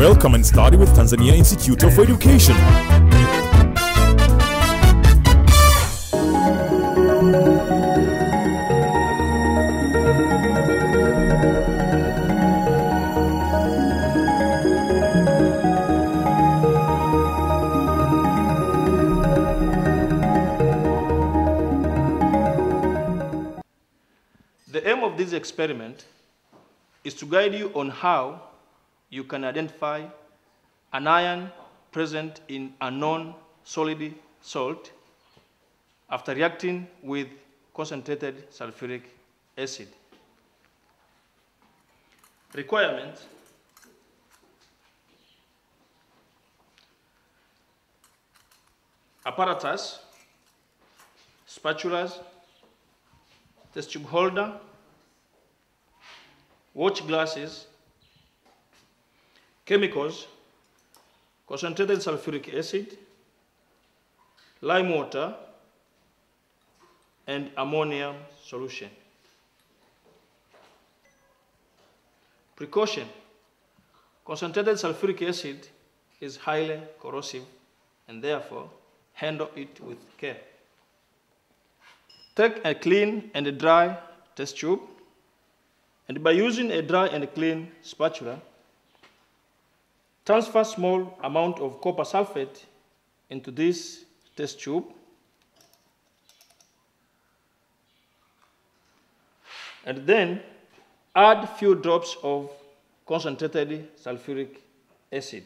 Welcome and study with Tanzania Institute of Education. The aim of this experiment is to guide you on how you can identify an ion present in a non-solid salt after reacting with concentrated sulfuric acid. Requirements: apparatus, spatulas, test tube holder, watch glasses, chemicals, concentrated sulfuric acid, lime water, and ammonium solution. Precaution: concentrated sulfuric acid is highly corrosive and therefore handle it with care. Take a clean and a dry test tube, and by using a dry and clean spatula, transfer small amount of copper sulfate into this test tube and then add few drops of concentrated sulfuric acid.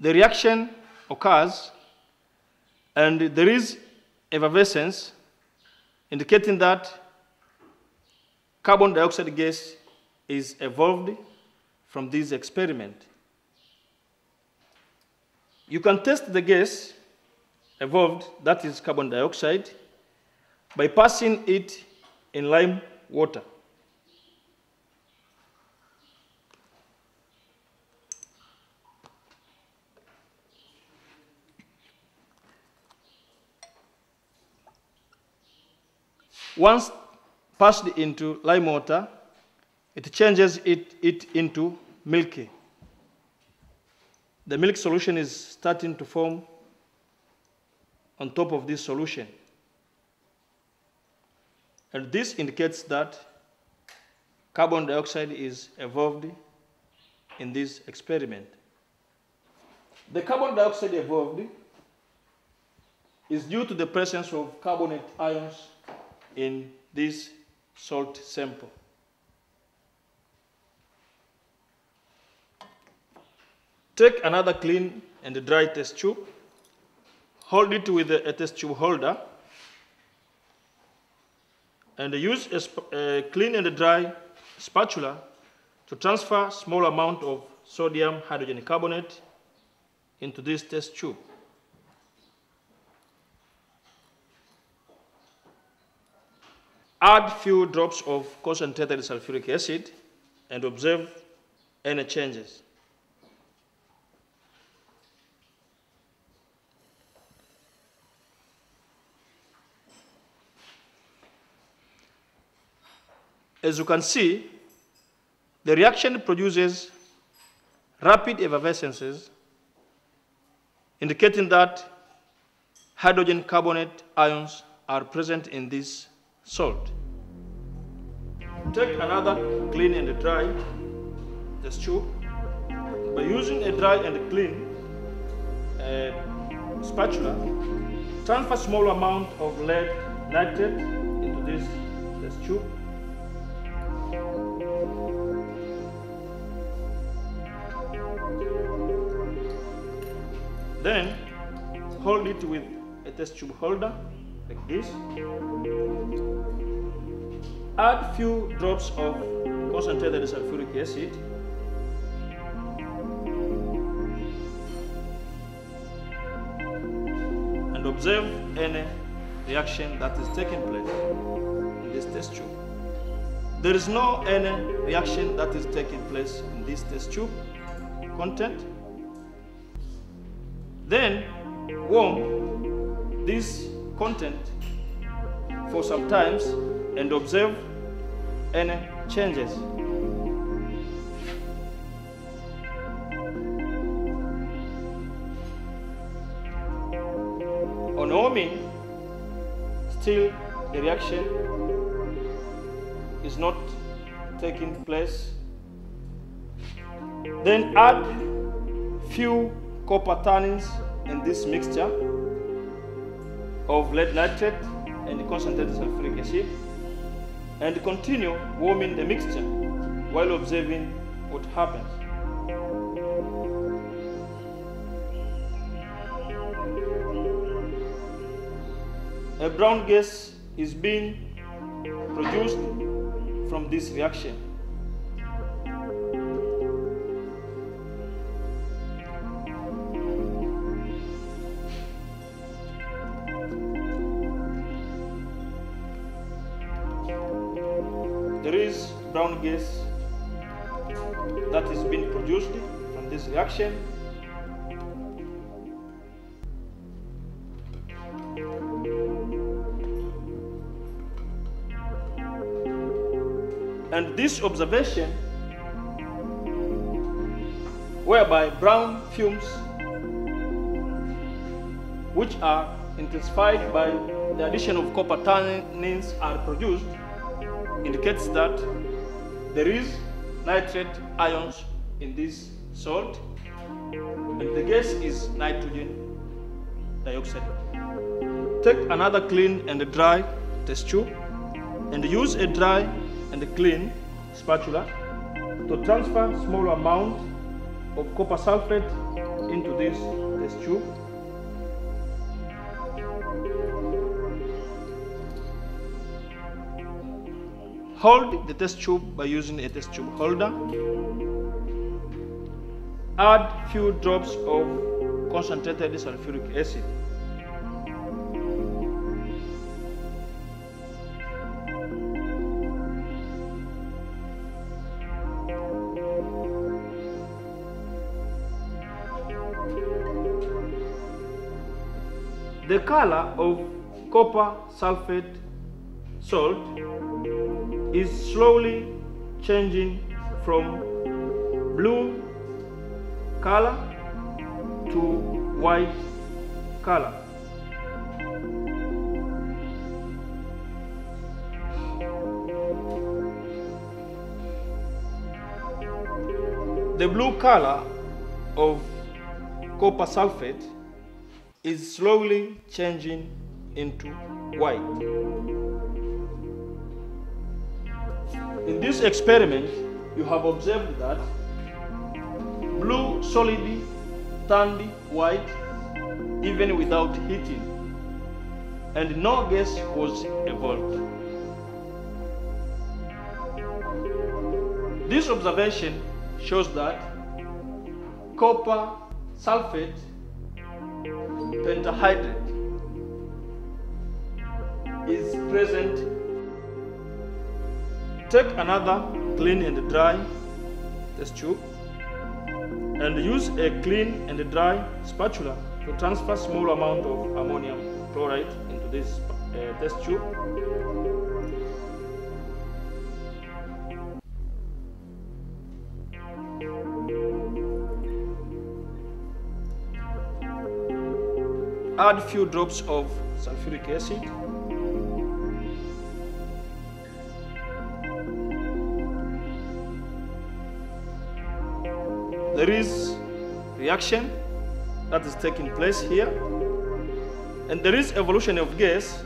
The reaction occurs and there is effervescence indicating that carbon dioxide gas is evolved from this experiment. You can test the gas evolved, that is carbon dioxide, by passing it in lime water. Once passed into lime water, it changes it into milky. The milk solution is starting to form on top of this solution. And this indicates that carbon dioxide is evolved in this experiment. The carbon dioxide evolved is due to the presence of carbonate ions in this salt sample. Take another clean and dry test tube, hold it with a test tube holder, and use a clean and dry spatula to transfer small amount of sodium hydrogen carbonate into this test tube. Add few drops of concentrated sulfuric acid and observe any changes. As you can see, the reaction produces rapid effervescences, indicating that hydrogen carbonate ions are present in this salt. Take another clean and dry test tube. By using a dry and clean spatula, transfer small amount of lead nitrate into this test tube. Then hold it with a test tube holder like this. Add few drops of concentrated sulfuric acid and observe any reaction that is taking place in this test tube. There is no any reaction that is taking place in this test tube content. Then warm this content for some times and observe any changes. On warming, still the reaction is not taking place. Then add few copper tannins in this mixture of lead nitrate and concentrated sulphuric acid, and continue warming the mixture while observing what happens. A brown gas is being produced from this reaction. There is brown gas that is being produced from this reaction. And this observation, whereby brown fumes, which are intensified by the addition of copper tannins, are produced, indicates that there is nitrate ions in this salt, and the gas is nitrogen dioxide. Take another clean and dry test tube and use a dry and clean spatula to transfer small amount of copper sulfate into this test tube. Hold the test tube by using a test tube holder. Add few drops of concentrated sulphuric acid. The color of copper sulfate salt is slowly changing from blue color to white color. The blue color of copper sulfate is slowly changing into white. In this experiment, you have observed that blue solid turned white even without heating, and no gas was evolved. This observation shows that copper sulfate pentahydrate is present. Take another clean and dry test tube and use a clean and dry spatula to transfer small amount of ammonium chloride into this test tube. Add few drops of sulphuric acid. There is reaction that is taking place here, and there is evolution of gas,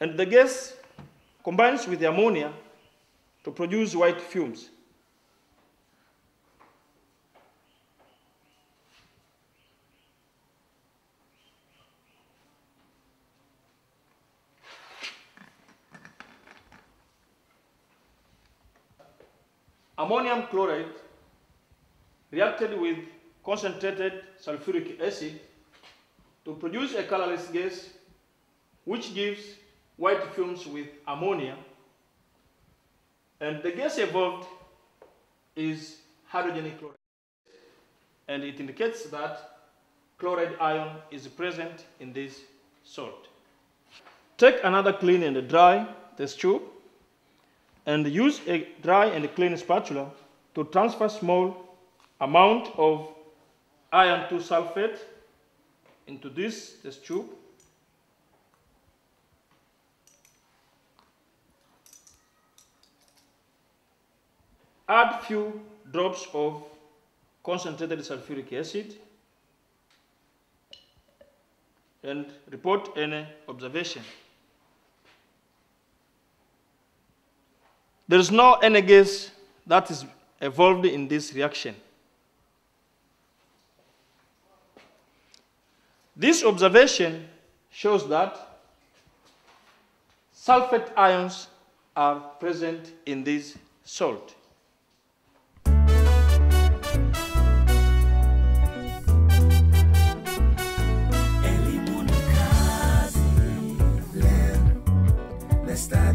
and the gas combines with the ammonia to produce white fumes. Ammonium chloride reacted with concentrated sulphuric acid to produce a colorless gas which gives white fumes with ammonia, and the gas evolved is hydrogen chloride, and it indicates that chloride ion is present in this salt. Take another clean and dry test tube and use a dry and clean spatula to transfer small amount of iron 2 sulfate into this test tube. Add few drops of concentrated sulphuric acid and report any observation. There is no any gas that is evolved in this reaction. This observation shows that sulfate ions are present in this salt. Let's start.